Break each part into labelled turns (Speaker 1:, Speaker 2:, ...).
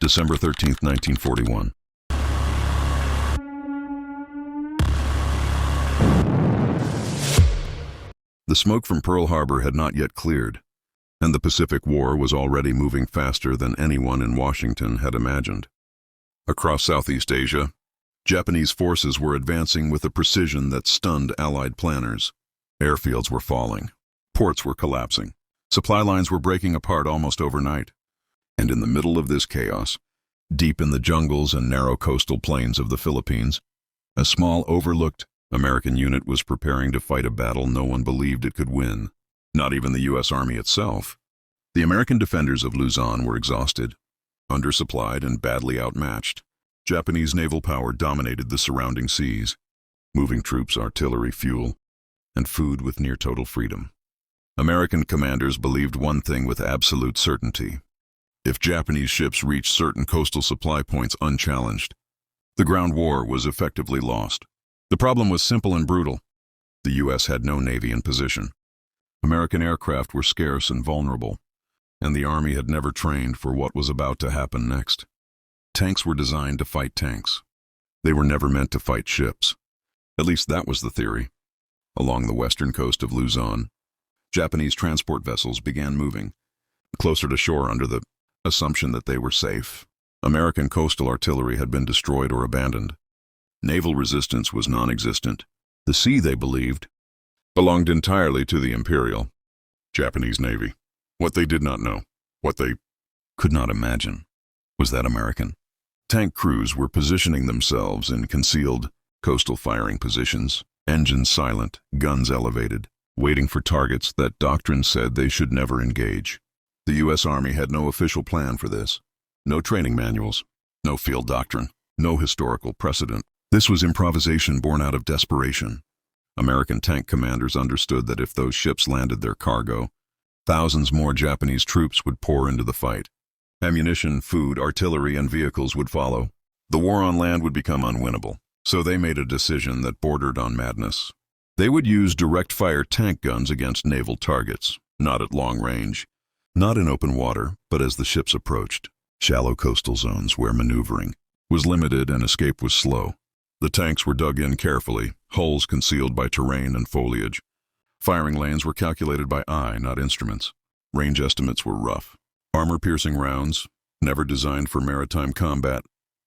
Speaker 1: December 13th, 1941. The smoke from Pearl Harbor had not yet cleared, and the Pacific War was already moving faster than anyone in Washington had imagined. Across Southeast Asia, Japanese forces were advancing with a precision that stunned Allied planners. Airfields were falling, ports were collapsing, supply lines were breaking apart almost overnight. And in the middle of this chaos, deep in the jungles and narrow coastal plains of the Philippines, a small, overlooked American unit was preparing to fight a battle no one believed it could win, not even the U.S. Army itself. The American defenders of Luzon were exhausted, undersupplied, and badly outmatched. Japanese naval power dominated the surrounding seas, moving troops, artillery, fuel, and food with near-total freedom. American commanders believed one thing with absolute certainty. If Japanese ships reached certain coastal supply points unchallenged, the ground war was effectively lost. The problem was simple and brutal. The U.S. had no navy in position. American aircraft were scarce and vulnerable, and the Army had never trained for what was about to happen next. Tanks were designed to fight tanks. They were never meant to fight ships. At least that was the theory. Along the western coast of Luzon, Japanese transport vessels began moving closer to shore under the assumption that they were safe. American coastal artillery had been destroyed or abandoned. Naval resistance was non-existent. The sea, they believed, belonged entirely to the Imperial Japanese Navy. What they did not know, what they could not imagine, was that American tank crews were positioning themselves in concealed coastal firing positions, engines silent, guns elevated, waiting for targets that doctrine said they should never engage. The U.S. Army had no official plan for this. No training manuals, no field doctrine, no historical precedent. This was improvisation born out of desperation. American tank commanders understood that if those ships landed their cargo, thousands more Japanese troops would pour into the fight. Ammunition, food, artillery, and vehicles would follow. The war on land would become unwinnable. So they made a decision that bordered on madness. They would use direct-fire tank guns against naval targets, not at long range, not in open water, but as the ships approached shallow coastal zones where maneuvering was limited and escape was slow. The tanks were dug in carefully, hulls concealed by terrain and foliage. Firing lanes were calculated by eye, not instruments. Range estimates were rough. Armor-piercing rounds, never designed for maritime combat,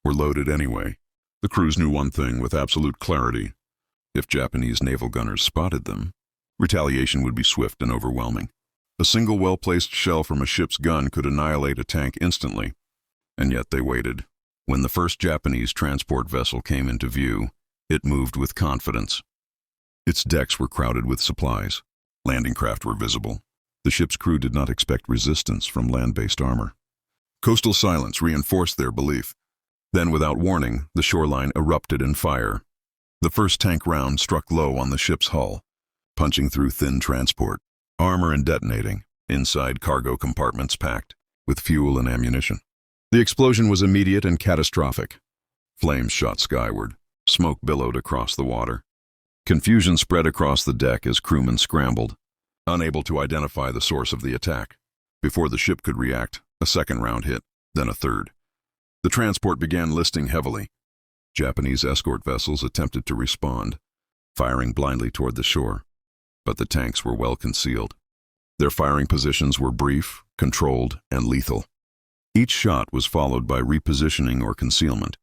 Speaker 1: were loaded anyway. The crews knew one thing with absolute clarity. If Japanese naval gunners spotted them, retaliation would be swift and overwhelming. A single well-placed shell from a ship's gun could annihilate a tank instantly. And yet they waited. When the first Japanese transport vessel came into view, it moved with confidence. Its decks were crowded with supplies. Landing craft were visible. The ship's crew did not expect resistance from land-based armor. Coastal silence reinforced their belief. Then, without warning, the shoreline erupted in fire. The first tank round struck low on the ship's hull, punching through thin transport, armor and detonating, inside cargo compartments packed with fuel and ammunition. The explosion was immediate and catastrophic. Flames shot skyward. Smoke billowed across the water. Confusion spread across the deck as crewmen scrambled, unable to identify the source of the attack. Before the ship could react, a second round hit, then a third. The transport began listing heavily. Japanese escort vessels attempted to respond, firing blindly toward the shore. But the tanks were well concealed. Their firing positions were brief, controlled, and lethal. Each shot was followed by repositioning or concealment,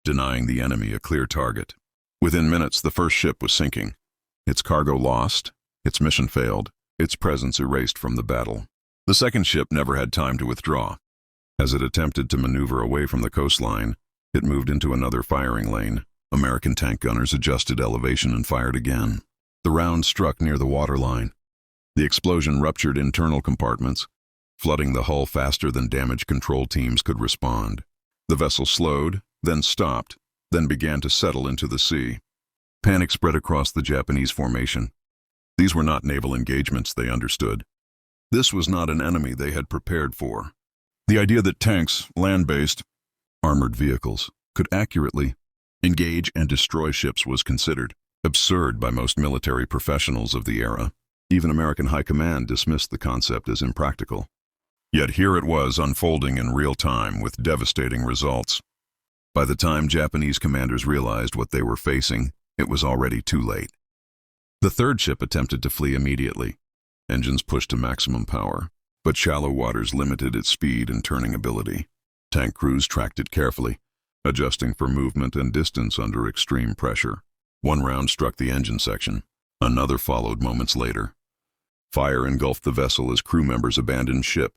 Speaker 1: denying the enemy a clear target. Within minutes, the first ship was sinking. Its cargo lost, its mission failed, its presence erased from the battle. The second ship never had time to withdraw. As it attempted to maneuver away from the coastline, it moved into another firing lane. American tank gunners adjusted elevation and fired again. The round struck near the waterline. The explosion ruptured internal compartments, flooding the hull faster than damage control teams could respond. The vessel slowed, then stopped, then began to settle into the sea. Panic spread across the Japanese formation. These were not naval engagements, they understood. This was not an enemy they had prepared for. The idea that tanks, land-based, armored vehicles, could accurately engage and destroy ships was considered absurd by most military professionals of the era. Even American high command dismissed the concept as impractical. Yet here it was unfolding in real time with devastating results. By the time Japanese commanders realized what they were facing, it was already too late. The third ship attempted to flee immediately. Engines pushed to maximum power, but shallow waters limited its speed and turning ability. Tank crews tracked it carefully, adjusting for movement and distance under extreme pressure. One round struck the engine section. Another followed moments later. Fire engulfed the vessel as crew members abandoned ship,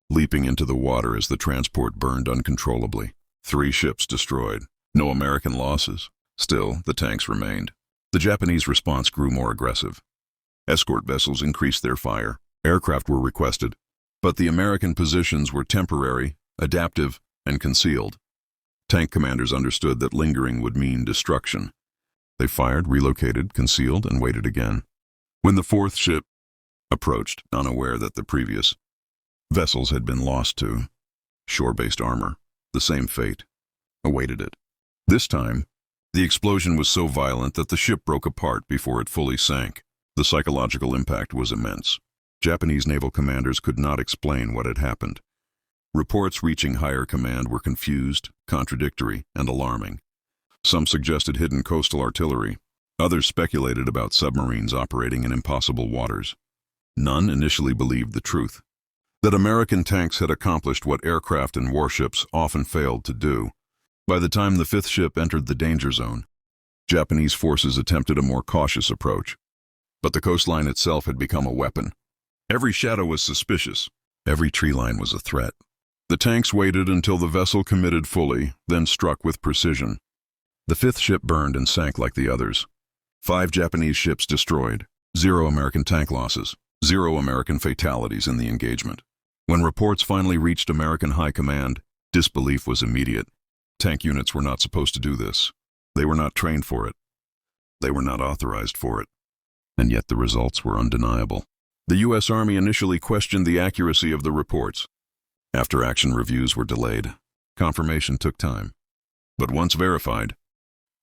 Speaker 1: leaping into the water as the transport burned uncontrollably. 3 ships destroyed. No American losses. Still, the tanks remained. The Japanese response grew more aggressive. Escort vessels increased their fire. Aircraft were requested, but the American positions were temporary, adaptive, and concealed. Tank commanders understood that lingering would mean destruction. They fired, relocated, concealed, and waited again. When the 4th ship approached, unaware that the previous vessels had been lost to shore-based armor, the same fate awaited it. This time, the explosion was so violent that the ship broke apart before it fully sank. The psychological impact was immense. Japanese naval commanders could not explain what had happened. Reports reaching higher command were confused, contradictory, and alarming. Some suggested hidden coastal artillery. Others speculated about submarines operating in impossible waters. None initially believed the truth: that American tanks had accomplished what aircraft and warships often failed to do. By the time the 5th ship entered the danger zone, Japanese forces attempted a more cautious approach. But the coastline itself had become a weapon. Every shadow was suspicious. Every tree line was a threat. The tanks waited until the vessel committed fully, then struck with precision. The 5th ship burned and sank like the others. 5 Japanese ships destroyed. 0 American tank losses. 0 American fatalities in the engagement. When reports finally reached American high command, disbelief was immediate. Tank units were not supposed to do this. They were not trained for it. They were not authorized for it. And yet the results were undeniable. The U.S. Army initially questioned the accuracy of the reports. After-action reviews were delayed. Confirmation took time. But once verified,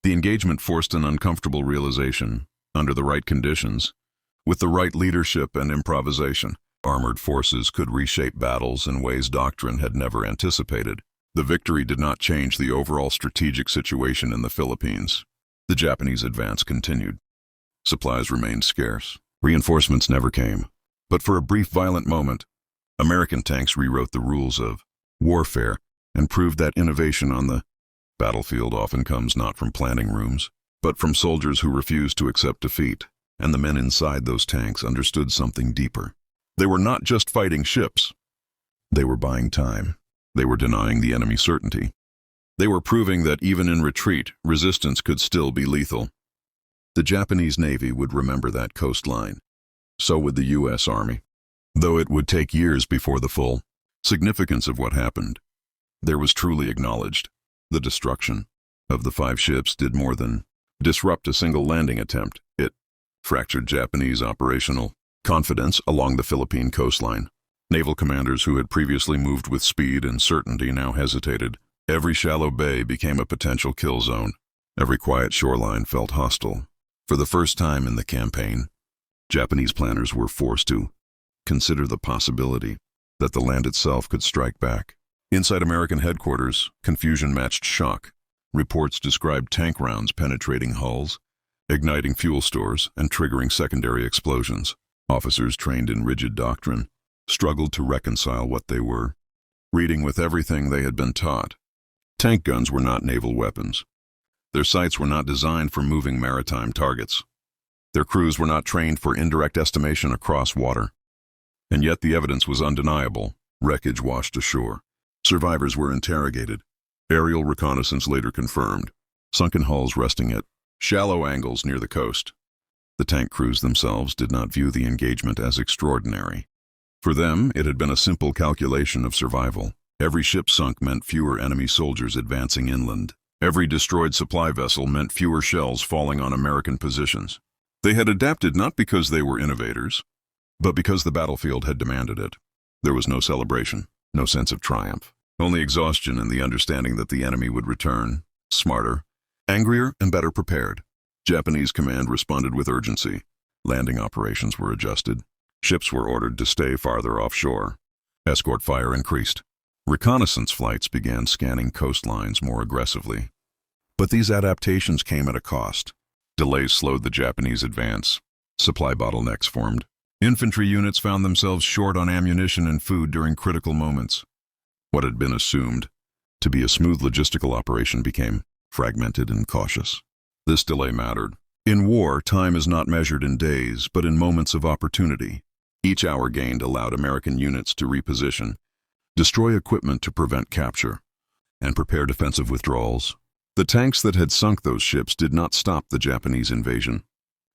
Speaker 1: the engagement forced an uncomfortable realization: under the right conditions, with the right leadership and improvisation, armored forces could reshape battles in ways doctrine had never anticipated. The victory did not change the overall strategic situation in the Philippines. The Japanese advance continued. Supplies remained scarce. Reinforcements never came. But for a brief violent moment, American tanks rewrote the rules of warfare and proved that innovation on the battlefield often comes not from planning rooms, but from soldiers who refused to accept defeat. And the men inside those tanks understood something deeper. They were not just fighting ships. They were buying time. They were denying the enemy certainty. They were proving that even in retreat, resistance could still be lethal. The Japanese Navy would remember that coastline. So would the U.S. Army. Though it would take years before the full significance of what happened, there was truly acknowledged. The destruction of the 5 ships did more than disrupt a single landing attempt. It fractured Japanese operational confidence along the Philippine coastline. Naval commanders who had previously moved with speed and certainty now hesitated. Every shallow bay became a potential kill zone. Every quiet shoreline felt hostile. For the first time in the campaign, Japanese planners were forced to consider the possibility that the land itself could strike back. Inside American headquarters, confusion matched shock. Reports described tank rounds penetrating hulls, igniting fuel stores, and triggering secondary explosions. Officers trained in rigid doctrine struggled to reconcile what they were reading with everything they had been taught. Tank guns were not naval weapons. Their sights were not designed for moving maritime targets. Their crews were not trained for indirect estimation across water. And yet the evidence was undeniable. Wreckage washed ashore. Survivors were interrogated. Aerial reconnaissance later confirmed. Sunken hulls resting at shallow angles near the coast. The tank crews themselves did not view the engagement as extraordinary. For them, it had been a simple calculation of survival. Every ship sunk meant fewer enemy soldiers advancing inland. Every destroyed supply vessel meant fewer shells falling on American positions. They had adapted not because they were innovators, but because the battlefield had demanded it. There was no celebration, no sense of triumph, only exhaustion and the understanding that the enemy would return, smarter, angrier, and better prepared. Japanese command responded with urgency. Landing operations were adjusted. Ships were ordered to stay farther offshore. Escort fire increased. Reconnaissance flights began scanning coastlines more aggressively. But these adaptations came at a cost. Delays slowed the Japanese advance. Supply bottlenecks formed. Infantry units found themselves short on ammunition and food during critical moments. What had been assumed to be a smooth logistical operation became fragmented and cautious. This delay mattered. In war, time is not measured in days, but in moments of opportunity. Each hour gained allowed American units to reposition, destroy equipment to prevent capture, and prepare defensive withdrawals. The tanks that had sunk those ships did not stop the Japanese invasion,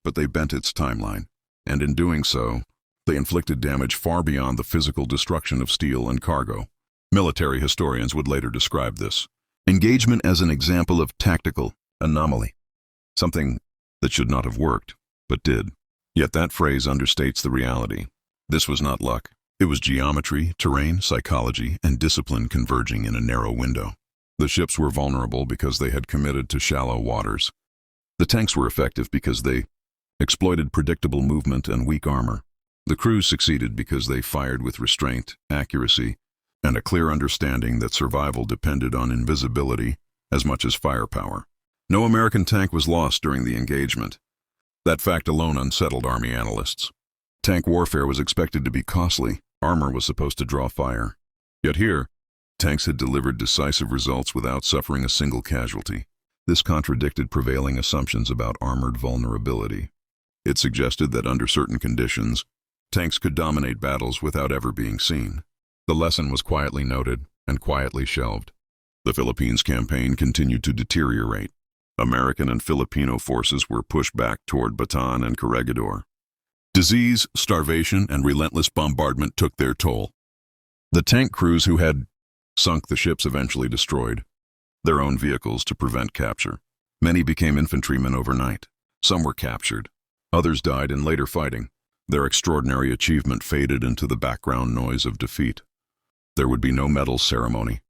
Speaker 1: but they bent its timeline, and in doing so, they inflicted damage far beyond the physical destruction of steel and cargo. Military historians would later describe this engagement as an example of tactical anomaly, something that should not have worked, but did. Yet that phrase understates the reality. This was not luck. It was geometry, terrain, psychology, and discipline converging in a narrow window. The ships were vulnerable because they had committed to shallow waters. The tanks were effective because they exploited predictable movement and weak armor. The crews succeeded because they fired with restraint, accuracy, and a clear understanding that survival depended on invisibility as much as firepower. No American tank was lost during the engagement. That fact alone unsettled Army analysts. Tank warfare was expected to be costly. Armor was supposed to draw fire. Yet here, tanks had delivered decisive results without suffering a single casualty. This contradicted prevailing assumptions about armored vulnerability. It suggested that under certain conditions, tanks could dominate battles without ever being seen. The lesson was quietly noted and quietly shelved. The Philippines campaign continued to deteriorate. American and Filipino forces were pushed back toward Bataan and Corregidor. Disease, starvation, and relentless bombardment took their toll. The tank crews who had sunk the ships eventually destroyed their own vehicles to prevent capture. Many became infantrymen overnight. Some were captured. Others died in later fighting. Their extraordinary achievement faded into the background noise of defeat. There would be no medal ceremony,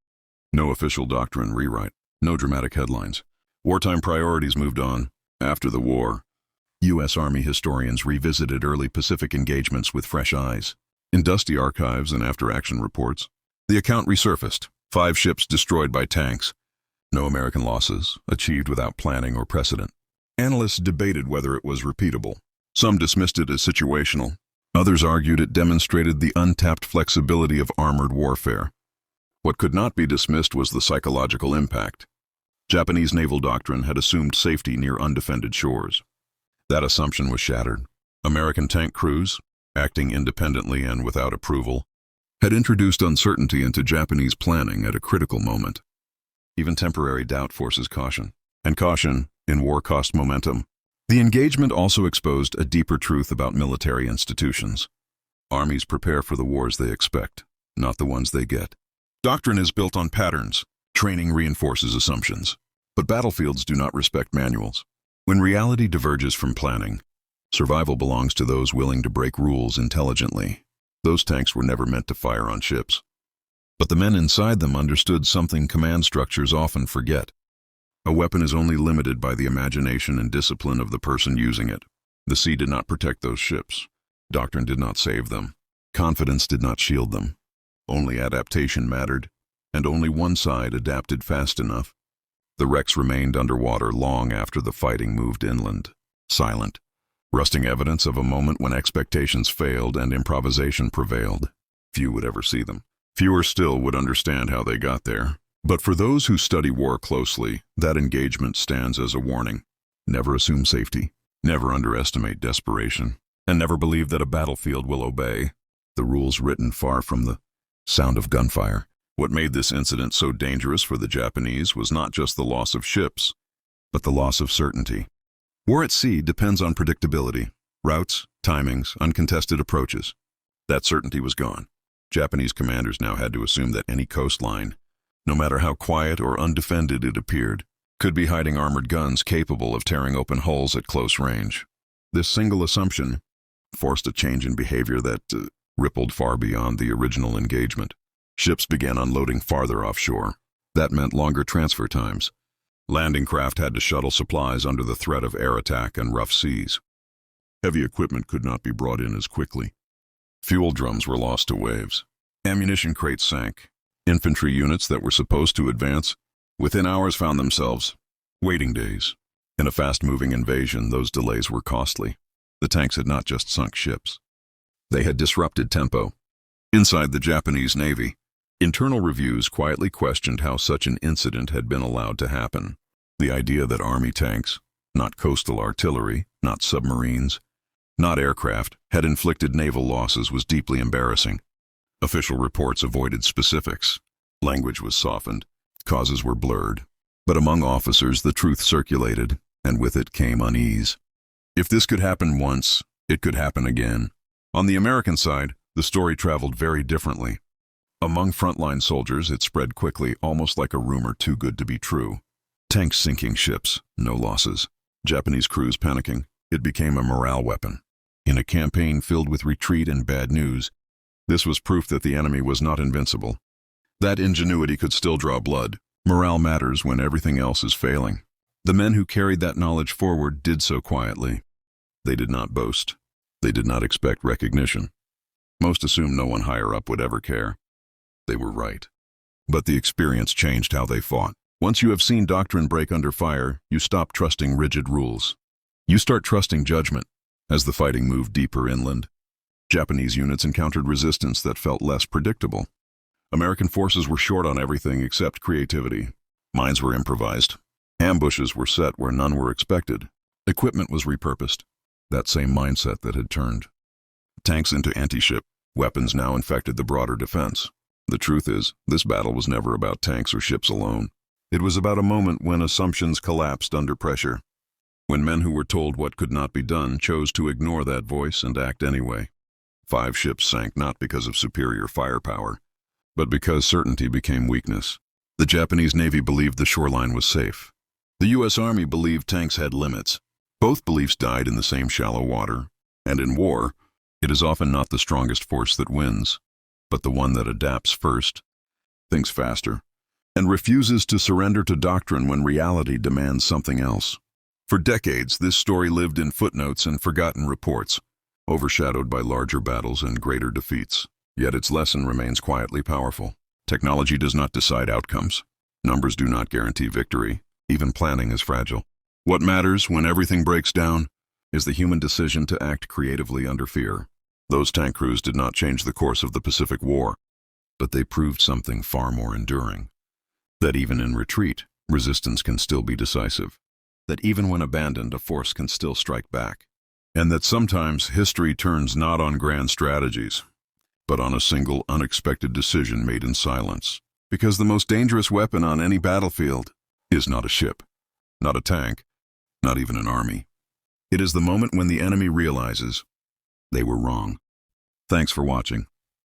Speaker 1: no official doctrine rewrite, no dramatic headlines. Wartime priorities moved on. After the war, U.S. Army historians revisited early Pacific engagements with fresh eyes. In dusty archives and after-action reports, the account resurfaced. 5 ships destroyed by tanks. No American losses, achieved without planning or precedent. Analysts debated whether it was repeatable. Some dismissed it as situational. Others argued it demonstrated the untapped flexibility of armored warfare. What could not be dismissed was the psychological impact. Japanese naval doctrine had assumed safety near undefended shores. That assumption was shattered. American tank crews, acting independently and without approval, had introduced uncertainty into Japanese planning at a critical moment. Even temporary doubt forces caution, and caution in war cost momentum. The engagement also exposed a deeper truth about military institutions. Armies prepare for the wars they expect, not the ones they get. Doctrine is built on patterns. Training reinforces assumptions. But battlefields do not respect manuals. When reality diverges from planning, survival belongs to those willing to break rules intelligently. Those tanks were never meant to fire on ships. But the men inside them understood something command structures often forget. A weapon is only limited by the imagination and discipline of the person using it. The sea did not protect those ships. Doctrine did not save them. Confidence did not shield them. Only adaptation mattered, and only one side adapted fast enough. The wrecks remained underwater long after the fighting moved inland, silent, rusting evidence of a moment when expectations failed and improvisation prevailed. Few would ever see them. Fewer still would understand how they got there. But for those who study war closely, that engagement stands as a warning. Never assume safety, never underestimate desperation, and never believe that a battlefield will obey the rules written far from the sound of gunfire. What made this incident so dangerous for the Japanese was not just the loss of ships, but the loss of certainty. War at sea depends on predictability, routes, timings, uncontested approaches. That certainty was gone. Japanese commanders now had to assume that any coastline, no matter how quiet or undefended it appeared, could be hiding armored guns capable of tearing open hulls at close range. This single assumption forced a change in behavior that rippled far beyond the original engagement. Ships began unloading farther offshore. That meant longer transfer times. Landing craft had to shuttle supplies under the threat of air attack and rough seas. Heavy equipment could not be brought in as quickly. Fuel drums were lost to waves. Ammunition crates sank. Infantry units that were supposed to advance within hours found themselves waiting days. In a fast-moving invasion, those delays were costly. The tanks had not just sunk ships. They had disrupted tempo. Inside the Japanese Navy, internal reviews quietly questioned how such an incident had been allowed to happen. The idea that Army tanks, not coastal artillery, not submarines, not aircraft, had inflicted naval losses was deeply embarrassing. Official reports avoided specifics. Language was softened. Causes were blurred. But among officers, the truth circulated, and with it came unease. If this could happen once, it could happen again. On the American side, the story traveled very differently. Among frontline soldiers, it spread quickly, almost like a rumor too good to be true. Tanks sinking ships, no losses. Japanese crews panicking. It became a morale weapon. In a campaign filled with retreat and bad news, this was proof that the enemy was not invincible. That ingenuity could still draw blood. Morale matters when everything else is failing. The men who carried that knowledge forward did so quietly. They did not boast. They did not expect recognition. Most assumed no one higher up would ever care. They were right. But the experience changed how they fought. Once you have seen doctrine break under fire, you stop trusting rigid rules. You start trusting judgment. As the fighting moved deeper inland, Japanese units encountered resistance that felt less predictable. American forces were short on everything except creativity. Mines were improvised. Ambushes were set where none were expected. Equipment was repurposed. That same mindset that had turned tanks into anti-ship weapons now infected the broader defense. The truth is, this battle was never about tanks or ships alone. It was about a moment when assumptions collapsed under pressure. When men who were told what could not be done chose to ignore that voice and act anyway. 5 ships sank not because of superior firepower, but because certainty became weakness. The Japanese Navy believed the shoreline was safe. The U.S. Army believed tanks had limits. Both beliefs died in the same shallow water. And in war, it is often not the strongest force that wins, but the one that adapts first, thinks faster, and refuses to surrender to doctrine when reality demands something else. For decades, this story lived in footnotes and forgotten reports, overshadowed by larger battles and greater defeats. Yet its lesson remains quietly powerful. Technology does not decide outcomes. Numbers do not guarantee victory. Even planning is fragile. What matters when everything breaks down is the human decision to act creatively under fear. Those tank crews did not change the course of the Pacific War, but they proved something far more enduring. That even in retreat, resistance can still be decisive. That even when abandoned, a force can still strike back. And that sometimes history turns not on grand strategies, but on a single unexpected decision made in silence. Because the most dangerous weapon on any battlefield is not a ship, not a tank, not even an army. It is the moment when the enemy realizes they were wrong. Thanks for watching.